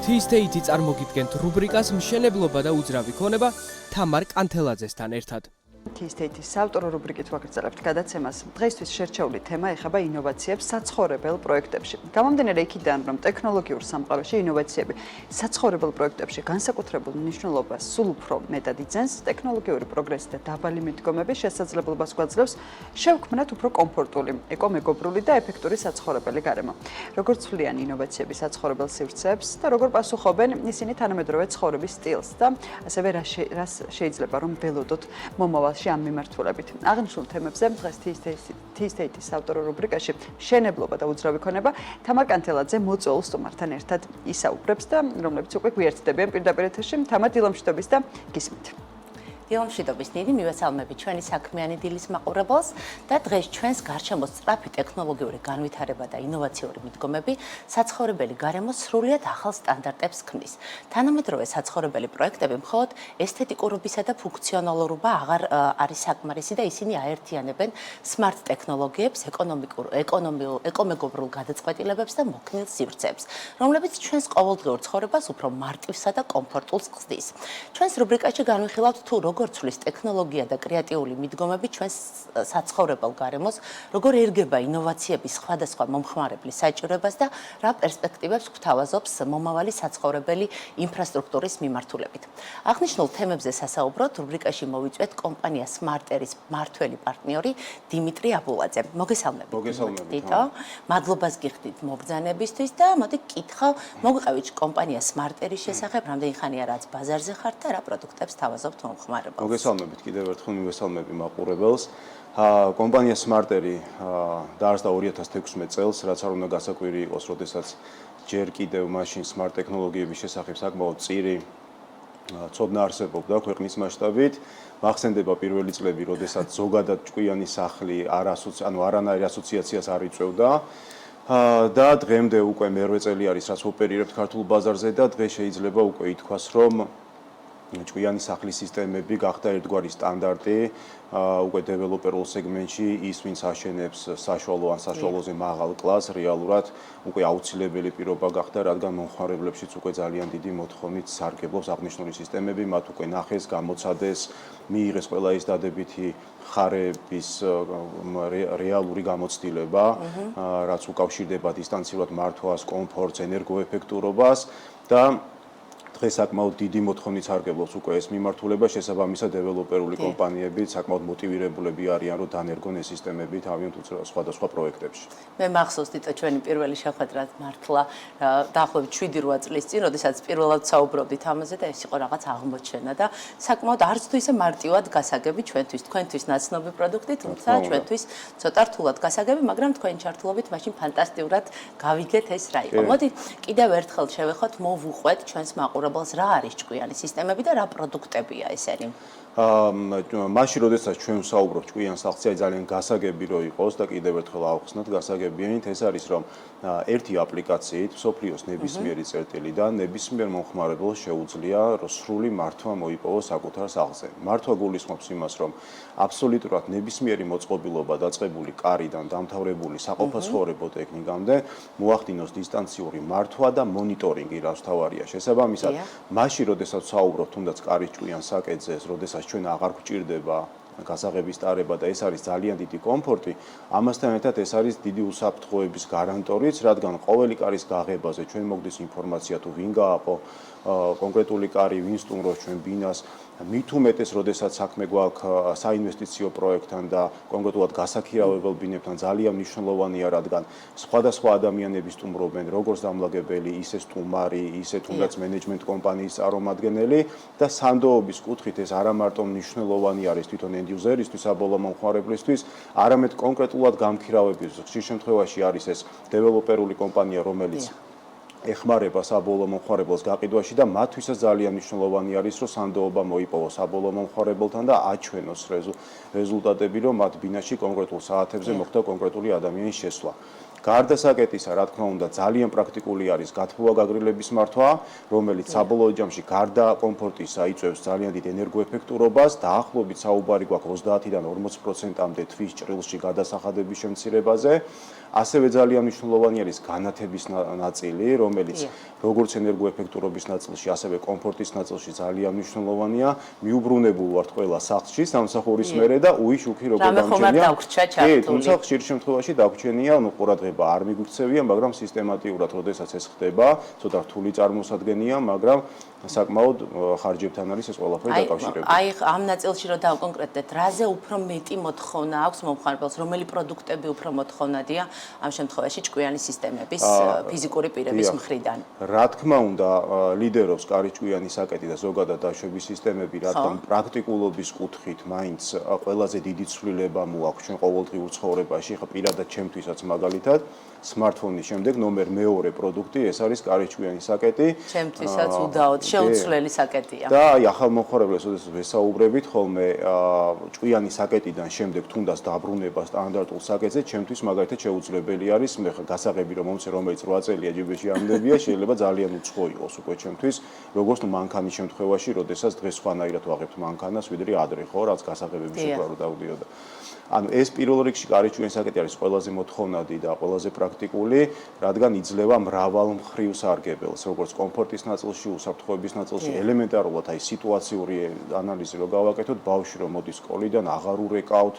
Ღვთისმეტი წარმოგიდგენთ რუბრიკას მშენებლობა და უძრავი ქონება თამარ კანთელაძესთან ერთად. ღვთისმეტის საავტორო რუბრიკით ვაგრძელებთ გადაცემას. დღეისთვის შერჩეული თემა ეხება ინოვაციებს საცხოვრებელ პროექტებში. გამომდინარე იქიდან, რომ ტექნოლოგიურ სამყაროში ინოვაციები საცხოვრებელ პროექტებში განსაკუთრებულ მნიშვნელობას სულ უფრო მეტად იძენს, ტექნოლოგიური პროგრესი და დაბალი მიდგომები შესაძლებლობას გვაძლევს შევქმნათ უფრო კომფორტული, ეკომეგობრული და ეფექტური საცხოვრებელი გარემო. Როგორც ცვლიან ინოვაციები საცხოვრებელ სივრცეებს და როგორ პასუხობენ ისინი თანამედროვე ცხოვრების სტილს და ასევე რა შეიძლება რომ ველოდოთ მომავალში ამ მიმართულებით. აღნიშნულ თემებზე დღეს ღვთისმეტის საავტორო რუბრიკაში მშენებლობა და უძრავი ქონება თამარ კანთელაძე მოწვეულ სტუმართან ერთად ისაუბრებს და რომლებიც უკვე გვიერთდებიან პირდაპირ ეთერში. თამარ, დილამშვიდობის და გისმით. დილამშვიდობის დინი, მივესალმები ჩვენი საქმიანი დილის მაყურებელს და დღეს ჩვენს გარშემო სწრაფი ტექნოლოგიური განვითარება და ინოვაციური მიდგომები საცხოვრებელი გარემოს სრულიად ახალ სტანდარტებს ქმნის. თანამედროვე საცხოვრებელი პროექტები მხოლოდ ესთეტიკურობისა და ფუნქციონალურობა აღარ არის საკმარისი და ისინი აერთიანებენ სმარტ ტექნოლოგიებს, ეკომეგობრულ გადაწყვეტილებებს და მოქნილ სივრცეებს, რომლებიც ჩვენს ყოველდღიურ ცხოვრებას უფრო მარტივსა და კომფორტულს ხსნის. ჩვენს რუბრიკაში განვიხილავთ თუ როგორ ცვლის ტექნოლოგია და კრეატიული მიდგომები ჩვენს საცხოვრებელ გარემოს, როგორ ერგება ინოვაციების სხვადასხვა მომხმარებლის საჭიროებას და რა პერსპექტივებს გვთავაზობს მომავალი საცხოვრებელი ინფრასტრუქტურის მიმართულებით. აღნიშნულ თემებზე სასაუბროდ რუბრიკაში მოვიწვიეთ კომპანია Smart-ერის მმართველი პარტნიორი დიმიტრი აბულაძე. მოგესალმებით. მოგესალმებით. მადლობას გიხდით მობრძანებისთვის და მოდი გკითხავ, მოგვიყევით კომპანია Smart-ერის შესახებ, რამდენი ხანია რაც ბაზარზე ხართ და რა პროდუქტებს თავაზობთ მომხმარებელს. მოგესალმებით კიდევ ერთხელ მივესალმები მაყურებელს. კომპანია Smart-ერი დაარსდა 2016 წელს, რაც არ უნდა გასაკვირი იყოს, როდესაც ჯერ კიდევ მაშინ smart ტექნოლოგიების შესახებ საკმაოდ წირი ცოდნა არსებობდა ქვეყნის მასშტაბით. მახსენდება პირველი წლები, როდესაც ზოგადად ჭკვიანი სახლი არანაირ ასოციაციას არ იწვევდა. და დღემდე უკვე მერვე წელი არის, რაც ოპერირებთ ქართულ ბაზარზე და დღეს შეიძლება უკვე ითქვას, რომ ჭკვიანი სახლის სისტემები გახდა ერთგვარი სტანდარტი უკვე დეველოპერულ სეგმენტში, ის ვინც აშენებს საშუალო ან საშუალოზე მაღალ კლასს, რეალურად უკვე აუცილებელი პირობა გახდა, რადგან მომხმარებლებშიც უკვე ძალიან დიდი მოთხოვნით სარგებლობს აღნიშნული სისტემები, მათ უკვე ნახეს, გამოცადეს, მიიღეს ყველა ის დადებითი ხარების რეალური გამოცდილება, რაც უკავშირდება დისტანციურად მართვას, კომფორტს, ენერგოეფექტურობას და დღეს საკმაოდ დიდი მოთხოვნით სარგებლობს უკვე ეს მიმართულება, შესაბამისად დეველოპერული კომპანიები საკმაოდ მოტივირებულები არიან, რომ დანერგონ ეს სისტემები თავიანთ სხვადასხვა პროექტებში. მე მახსოვს თვითონ ჩვენი პირველი შეხვედრა მართლა დაახლოებით 7-8 წლის წინ, როდესაც პირველად საუბრობდით ამაზე და ეს იყო რაღაც აღმოჩენა და საკმაოდ არც თუ ისე მარტივად გასაგები თქვენთვის ნაცნობი პროდუქტი, თუმცა ჩვენთვის ცოტა რთულად გასაგები, მაგრამ თქვენი ჩართულობით მაშინ ფანტასტიკურად გავიგეთ ეს რა იყო. მოდი კიდევ ერთხელ შევეხოთ, მოვუყვეთ ჩვენს მაყურებელს რა არის ჭკვიანი სისტემები და რა პროდუქტებია ესენი. მაშინ როდესაც ჩვენ ვსაუბრობთ ჭკვიან სახლზე, ძალიან გასაგები რო იყოს და კიდევ ერთხელ ავხსნათ გასაგებიანით, ეს არის რომ ერთი აპლიკაციით მსოფლიოს ნებისმიერი წერტილიდან ნებისმიერ მომხმარებელს შეუძლია რომ სრული მართვა მოიპოვოს საკუთარ სახლზე. მართვა გულისხმობს იმას, რომ აბსოლუტურად ნებისმიერი მოწყობილობა დაწყებული კარიდან დამთავრებული საყოფაცხოვრებო ტექნიკამდე მოახდინოს დისტანციური მართვა და მონიტორინგი, რაც თავარია შესაბამისად. მაშინ როდესაც ვსაუბრობთ თუნდაც კარის ჭკვიან საკეთზე, როდესაც ჩვენ აღარ გვჭირდება გასაღების ტარება და ეს არის ძალიან დიდი კომფორტი, ამასთან ერთად ეს არის დიდი უსაფრთხოების გარანტორიც, რადგან ყოველი კარის გაღებაზე ჩვენ მოგდის ინფორმაცია თუ ვინ გააყო კონკრეტული კარი, ვინ სტუმრობს ჩვენ ბინას, მით უმეტეს, როდესაც საქმე გვაქვს საინვესტიციო პროექტთან და კონკრეტულად გასაქირავებელ ბინებთან ძალიან მნიშვნელოვანია, რადგან სხვადასხვა ადამიანები სტუმრობენ, როგორც დამლაგებელი, ისე სტუმარი, ისე თუნდაც მენეჯმენტ კომპანიის წარმომადგენელი და სანდოობის კუთხით ეს არა მარტო მნიშვნელოვანი არის თვითონ end-user-ისთვის, საბოლოო მომხმარებლისთვის, არამედ კონკრეტულად გამქირავებისთვის. ხშირ შემთხვევაში არის ეს დეველოპერული კომპანია, რომელიც ეხმარება საბოლოო მომხმარებელს გაყიდვაში და მათთვისაც ძალიან მნიშვნელოვანი არის, რომ სანდოობა მოიპოვოს საბოლოო მომხმარებელთან და აჩვენოს რეზულტატები, რომ მათ ბინაში კონკრეტულ საათებზე მოხდა კონკრეტული ადამიანის შესვლა. გარდა საკეთისა, რა თქმა უნდა, ძალიან პრაქტიკული არის გათბობა გაგრილების მართვა, რომელიც საბოლოო ჯამში გარდა კომფორტისა იწვევს ძალიან დიდ ენერგოეფექტურობას, დაახლოებით საუბარი გვაქვს 30-დან 40%-მდე თვის ჭრილში გადასახადების შემცირებაზე. ასევე ძალიან მნიშვნელოვანი არის განათების ნაწილი, რომელიც როგორც ენერგოეფექტურობის ნაწილში, ასევე კომფორტის ნაწილში ძალიან მნიშვნელოვანია. მიუბრუნებულ ვართ ყველა სახლში, სამსახურის მერე და უი-შუქი როგორ დამჩენია. კი, თუმცა ხშირ შემთხვევაში დაგვრჩენია, ყურადღება არ მიგვიქცევია, მაგრამ სისტემატიურად, როდესაც ეს ხდება, ცოტა რთული წარმოსადგენია, მაგრამ საკმაოდ ხარჯებთან არის ეს ყველაფერი დაკავშირებული. აი, ამ ნაწილში რომ დავკონკრეტდეთ, რაზე უფრო მეტი მოთხოვნა აქვს მომხმარებელს, რომელი პროდუქტები უფრო მოთხოვნადია ამ შემთხვევაში ჭკვიანი სისტემების ფიზიკური პირების მხრიდან? რა თქმა უნდა, ლიდერობს კარიჭკვიანი საკეტი და ზოგადად დაშვების სისტემები, რადგან პრაქტიკულობის კუთხით მაინც ყველაზე დიდი ცვლილება მოაქვს ჩვენ ყოველდღიურ ცხოვრებაში, ხა პირადად ჩემთვისაც მაგალითად, smartphone-ის შემდეგ ნომერ მეორე პროდუქტი ეს არის კარიჭკვიანი საკეტი. ჩემთვისაც უდაოდ შეუცვლელი საკეტია. და აი ახალმომხმარებლებს, ოდესაც ვესაუბრებით ხოლმე ჭკვიანი საკეტიდან შემდეგ თუნდაც დაბრუნება სტანდარტულ საკეტზე, ჩემთვის მაგალითად შეუძლებელი არის, მე ხა გასაღები რომ მომცე რომელიც 8 წელია ჯიბეში ამდებია, შეიძლება ძალიან უცხო იყოს უკვე ჩემთვის, როგორც მანქანის შემთხვევაში, როდესაც დღეს სხვანაირად ვაღებთ მანქანას, ვიდრე ადრე, ხო, რაც გასაღებების უკრავდა დავდიოდა. ანუ ეს პირველ რიგში კარიჭკვიანი საკეტი არის ყველაზე მოთხოვნადი და ყველაზე პრაქტიკული, რადგან იძლევა მრავალ მხრივ სარგებელს, როგორც კომფორტის ნაწილში, უსაფრთხოების ნაწილში, ელემენტარულად აი სიტუაციური ანალიზი რო გავაკეთოთ, ბავშვი რომ მოდის სკოლიდან, აღარ ურეკავთ,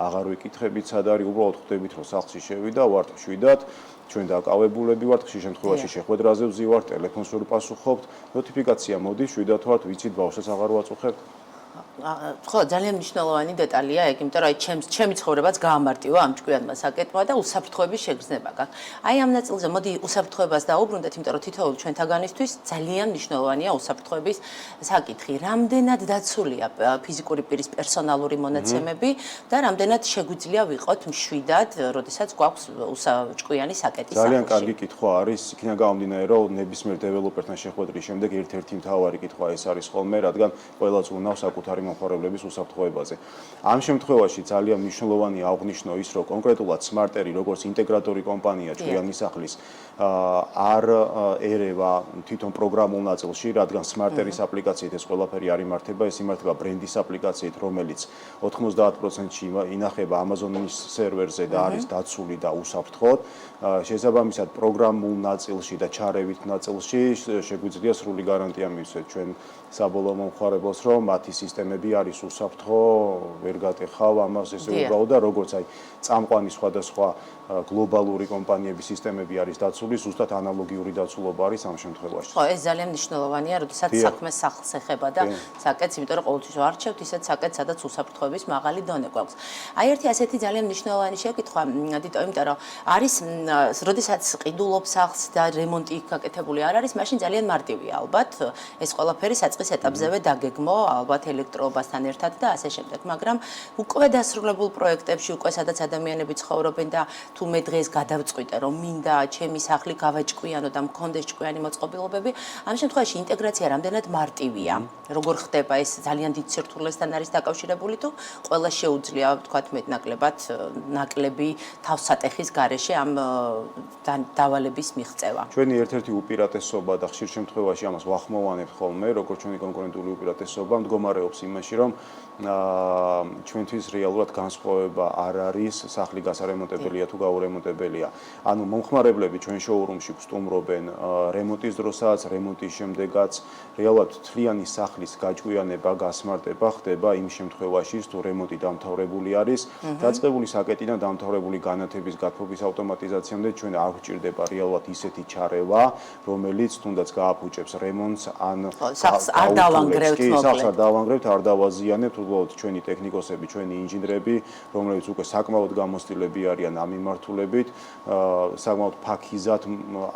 აღარ ვიკითხებით სად არის, უბრალოდ ხვდებით რომ სახლში შევიდა, ვართ მშვიდად, ჩვენ დაკავებულები ვართ, ხშირ შემთხვევაში შეხვედრაზე ვზივართ, ტელეფონს ვერ პასუხობთ, ნოტიფიკაცია მოდის, შვიდად ვართ, ვიცით ბავშვს აღარ ვაწუხებთ. ხო, ძალიან მნიშვნელოვანი დეტალია ეგ, იმიტომ რომ აი ჩემი ცხოვრებაც გაამარტივა ამ ჭკვიანმა საკეტმა და უსაფრთხოების შეგრძნება გაქვს. აი ამ ნაწილზე მოდი უსაფრთხოებას დაუბრუნდეთ, იმიტომ რომ თითოეული ჩვენთაგანისთვის ძალიან მნიშვნელოვანია უსაფრთხოების საკითხი. რამდენად დაცულია ფიზიკური პირის პერსონალური მონაცემები და რამდენად შეგვიძლია ვიყოთ მშვიდად, როდესაც გვაქვს ჭკვიანი საკეტი სახლში. ძალიან კარგი კითხვა არის, იქიდან გამომდინარე, რომ ნებისმიერ დეველოპერთან შეხვედრის შემდეგ ერთ-ერთი მთავარი კითხვა ეს არის ხოლმე, რადგან ყველაც უნავს საკუთარი მომხმარებლების უსაფრთხოებაზე. ამ შემთხვევაში ძალიან მნიშვნელოვანია აღვნიშნო ის, რომ კონკრეტულად Smarteri, როგორც ინტეგრატორი კომპანია ჭკვიანი სახლის, არ ერევა თვითონ პროგრამულ ნაწილში, რადგან Smarteris აპლიკაციით ეს ყველაფერი არ იმართება, ეს იმართება ბრენდის აპლიკაციით, რომელიც 90%-ში ინახება Amazon-ის სერვერზე და არის დაცული და უსაფრთხოდ. შესაბამისად, პროგრამულ ნაწილში და ჩარევით ნაწილში შეგვიძლია სრული გარანტია მივცეთ ჩვენ საბოლოო მომხმარებელს, რომ მათი სისტემები არის უსაფრთხო, ვერ გატეხავ ამას ესე უბრალოდ და როგორც აი წამყვანი სხვადასხვა გლობალური კომპანიების სისტემები არის დაცული, ზუსტად ანალოგიური დაცულობა არის ამ შემთხვევაში. ხო, ეს ძალიან მნიშვნელოვანია, როდესაც საქმე სახლს ეხება და საკეთს, იმიტომ რომ ყოველთვის ვარჩევთ ისეთ საკეთს, სადაც უსაფრთხოების მაღალი დონე გვაქვს. აი ერთი ასეთი ძალიან მნიშვნელოვანი შეკითხვა, დიტო, იმიტომ რომ არის, როდესაც ყიდულობ სახლს და რემონტი იქ გაკეთებული არ არის, მაშინ ძალიან მარტივია ალბათ ეს ყველაფერი საწყის ეტაპზევე დაგეგმო, ალბათ ელექტროობასთან ერთად და ასე შემდეგ, მაგრამ უკვე დასრულებულ პროექტებში, უკვე სადაც ადამიანები ცხოვრობენ და თუ მე დღეს გადავწყვიტე, რომ მინდა ჩემი სახლი გავაჭკვიანო და მქონდეს ჭკვიანი მოწყობილობები, ამ შემთხვევაში ინტეგრაცია რამდენად მარტივია, როგორ ხდება ეს ძალიან დიდ სირთულესთან არის დაკავშირებული თუ ყველა შეუძლია, ვთქვათ, მეტნაკლებად ნაკლები თავსატეხის გარეშე ამ დავალების მიღწევა. ჩვენი ერთ-ერთი უპირატესობა და ხშირ შემთხვევაში ამას ვახმოვანებთ ხოლმე, როგორც ჩვენი კონკურენტული უპირატესობა მდგომარეობს იმაში, რომ ჩვენთვის რეალურად განსხვავება არ არის სახლი გასარემონტებელია თუ გაურემონტებელია. ანუ მომხმარებლები ჩვენ შოურუმში ვსტუმრობენ რემონტის დროსაც, რემონტის შემდეგაც, რეალურად თლიანი სახლის გაჭკვიანება, გასმარტება ხდება იმ შემთხვევაში, თუ რემონტი დამთავრებული არის, დაწყებული საკეტიდან დამთავრებული განათების გათბობის ავტომატიზაციამდე ჩვენ არ გვჭირდება რეალურად ისეთი ჩარევა, რომელიც თუნდაც გააფუჭებს რემონტს ან სახლს არ დავანგრევთ მოკლედ. სახლს არ დავანგრევთ, არ დავაზიანებთ, უბრალოდ ჩვენი ტექნიკოსები, ჩვენი ინჟინრები, რომლებიც უკვე საკმაოდ გამოცდილები არიან ამ მიმართულებით, საკმაოდ ფაქიზად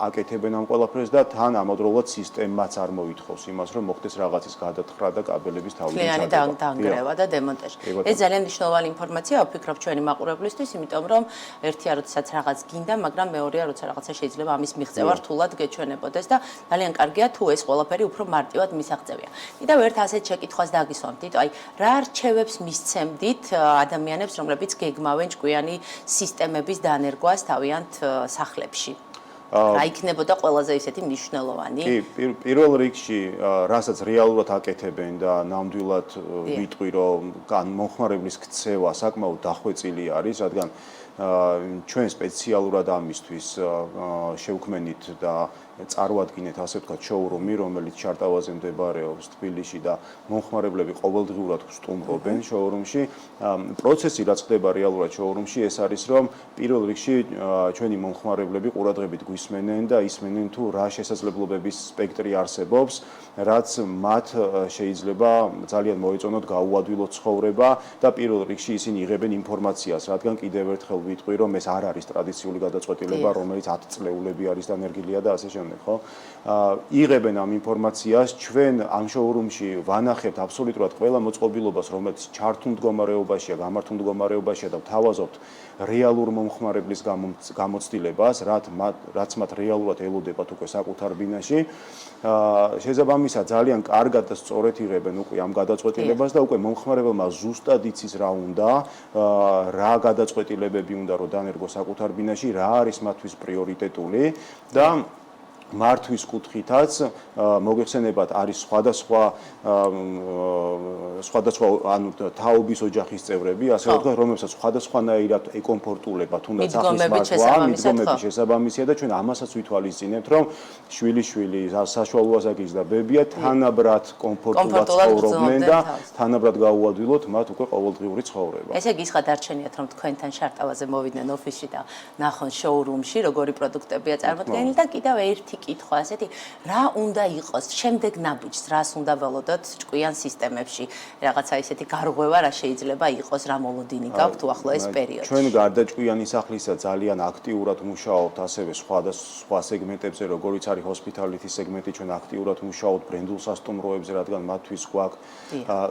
აკეთებენ ამ ყველაფერს და თან ამავდროულად სისტემაც არ მოითხოვს იმას, რომ მოხდეს რაღაცის გადათხრა და კაბელების თავლით ჩადება. დანგრევა და დემონტაჟი. ეს ძალიან მნიშვნელოვანი ინფორმაციაა, ვფიქრობ ჩვენი მაყურებლისთვის, იმიტომ რომ ერთია, როდესაც რაღაც გინდა, მაგრამ მეორეა, როცა რაღაცა შეიძლება ამის მიღწევა რთულად გეჩვენებოდეს და ძალიან კარგია თუ ეს ყველაფერი უფრო მარტივად მისაღწევია. კიდევ ერთ ასეთ შეკითხვას დაგისვამთ, დიტო, აი, რა რჩევებს მისცემდით ადამიანებს, რომლებიც გეგმავენ ჭკვიანი სისტემების დანერგვას თავიანთ სახლებში? რა იქნებოდა ყველაზე ისეთი მნიშვნელოვანი? კი, პირველ რიგში, რასაც რეალურად აკეთებენ და ნამდვილად ვიტყვი, რომ მომხმარებლის ქცევა საკმაოდ დახვეწილი არის, რადგან ჩვენ სპეციალურად ამისთვის შევქმნით და წარვადგინეთ ასე ვთქვათ შოურუმი, რომელიც ჩარტავაზე მდებარეობს თბილისში და მომხმარებლები ყოველდღიურად ვსტუმრობენ შოურუმში. პროცესი რაც ხდება რეალურად შოურუმში, ეს არის რომ პირველ რიგში ჩვენი მომხმარებლები ყურადღებით გვისმენენ და ისმენენ თუ რა შესაძლებლობების სპექტრი არსებობს, რაც მათ შეიძლება ძალიან მოეწონოთ გაუადვილოთ ცხოვრება და პირველ რიგში ისინი იღებენ ინფორმაციას, რადგან კიდევ ერთხელ ვიტყვი, რომ ეს არ არის ტრადიციული გადაწყვეტილება, რომელიც 10 წლეულები არის დანერგილია და ასე შემდეგ, ხო? იღებენ ამ ინფორმაციას, ჩვენ ამ შოურუმში ვანახებთ აბსოლუტურად ყველა მოწყობილობას, რომელიც ჩართულ მდგომარეობაშია, გამართულ მდგომარეობაშია და ვთავაზობთ რეალურ მომხმარებლის გამოცდილებას, რაც მათ რეალურად ელოდებათ უკვე საკუთარ ბინაში. შესაბამისად ძალიან კარგად და სწორედ იღებენ უკვე ამ გადაწყვეტილებას და უკვე მომხმარებელმა ზუსტად იცის რა უნდა, რა გადაწყვეტილებები უნდა რომ დანერგოს საკუთარ ბინაში, რა არის მათთვის პრიორიტეტული და მართვის კუთხითაც მოგეხსენებათ არის სხვადასხვა ანუ თაობის ოჯახის წევრები, ასე ვთქვათ, რომელსაც სხვადასხვანაირად ეკომფორტულება თუნდაც ახლის მართვა, მიდგომების შესაბამისია და ჩვენ ამასაც ვითვალისწინებთ, რომ შვილიშვილი, საშუალო ასაკის და ბებია თანაბრად კომფორტულად ცხოვრობდნენ და თანაბრად გაუადვილოთ მათ უკვე ყოველდღიური ცხოვრება. ესე იგი, ისხა დარჩენიათ, რომ თქვენთან შარტავაზე მოვიდნენ ოფისში და ნახონ შოურუმში, როგორი პროდუქტებია წარმოდგენილი და კიდევ ერთი კითხვა ასეთი, რა უნდა იყოს შემდეგ ნაბიჯს, რას უნდა ველოდოთ ჭკვიან სისტემებში, რაღაცა ისეთი გარღვევა რა შეიძლება იყოს, რა მოლოდინი გაქვთ უახლოეს პერიოდში. ჩვენ გარდა ჭკვიანი სახლისა ძალიან აქტიურად მუშაობთ ასევე სხვა სეგმენტებზე, როგორიც არის ჰოსპიტალიტის სეგმენტი, ჩვენ აქტიურად მუშაობთ ბრენდულ სასტუმროებზე, რადგან მათთვის გვაქვს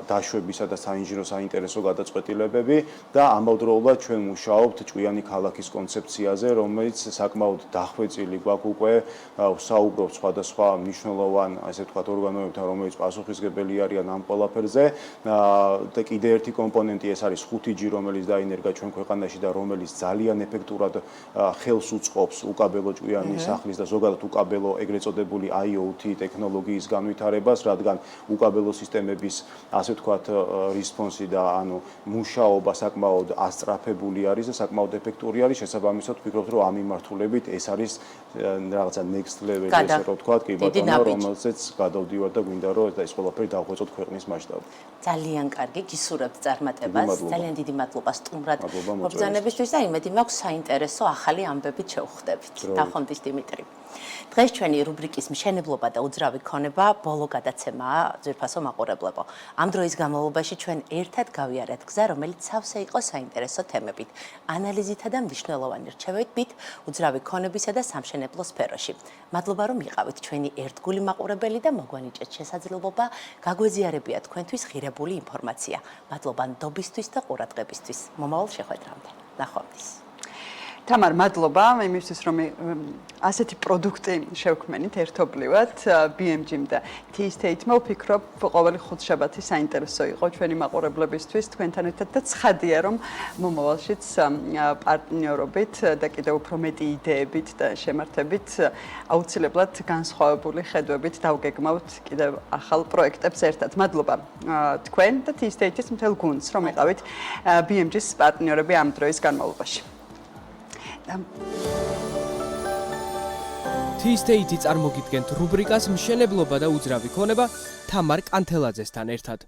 დაშვებისა და საინჟინრო საინტერესო გადაწყვეტილებები და ამავდროულად ჩვენ მუშაობთ ჭკვიანი ქალაქის კონცეფციაზე, რომელიც საკმაოდ დახვეწილი გვაქვს უკვე საუბრობთ სხვადასხვა მნიშვნელოვან, ასე ვთქვათ, ორგანოებთან, რომელიც პასუხისმგებელი არიან ამ ყველაფერზე. და კიდე ერთი კომპონენტი ეს არის 5G, რომელიც დაინერგა ჩვენ ქვეყანაში და რომელიც ძალიან ეფექტურად ხელს უწყობს უკაბელო ჭკვიანი სახლის და ზოგადად უკაბელო ეგრეთ წოდებული IoT ტექნოლოგიის განვითარებას, რადგან უკაბელო სისტემების, ასე ვთქვათ, რესპონსი და ანუ მუშაობა საკმაოდ ასწრაფებული არის და საკმაოდ ეფექტური არის. შესაბამისად, ვფიქრობთ, რომ ამ მიმართულებით ეს არის რაღაცა next level ესე რომ ვთქვათ, კი ბატონო, რომელზეც გადავდივარ და გვინდა რომ ეს ყველაფერი დავხვეწოთ ქვეყნის მასშტაბით. ძალიან კარგი, გისურვებთ წარმატებას. ძალიან დიდი მადლობა სტუმრად მობრძანებისთვის და იმედი მაქვს საინტერესო ახალი ამბებით შევხვდებით. დახონდის დიმიტრი. დღეს ჩვენი რუბრიკის მშენებლობა და უძრავი ქონება ბოლო გადაცემაა, ძვირფასო მაყურებლებო. ამ დროის განმავლობაში ჩვენ ერთად გავიარეთ გზა, რომელიც სავსე იყო საინტერესო თემებით, ანალიზითა და მნიშვნელოვანი რჩევებით უძრავი ქონებისა და სამშენებლო სფეროში. მადლობა რომ იყავით ჩვენი ერთგული მაყურებელი და მოგვანიჭეთ შესაძლებლობა გაგვეზიარებიათ თქვენთვის ღირებული ინფორმაცია. მადლობა ნდობისთვის და ყურადღებისთვის. მომავალ შეხვედრამდე. ნახვამდის. თამარ, მადლობა იმისთვის, რომ ასეთი პროდუქტი შევქმენით ერთობლივად BMG-მ და T-State-მა. ვფიქრობ, ყოველი ხუთშაბათი საინტერესო იყო ჩვენი მაყურებლებისთვის თქვენთან ერთად და ცხადია, რომ მომავალშიც პარტნიორობით და კიდევ უფრო მეტი იდეებით და შემართებით აუცილებლად განსხვავებული ხედვებით დავგეგმავთ კიდევ ახალ პროექტებს ერთად. მადლობა თქვენ და T-State-ის მთელ გუნდს, რომ იყავით BMG-ის პარტნიორები ამ დროის განმავლობაში. T-State-ი წარმოგიდგენთ რუბრიკას მშენებლობა და უძრავი ქონება თამარ კანთელაძესთან ერთად.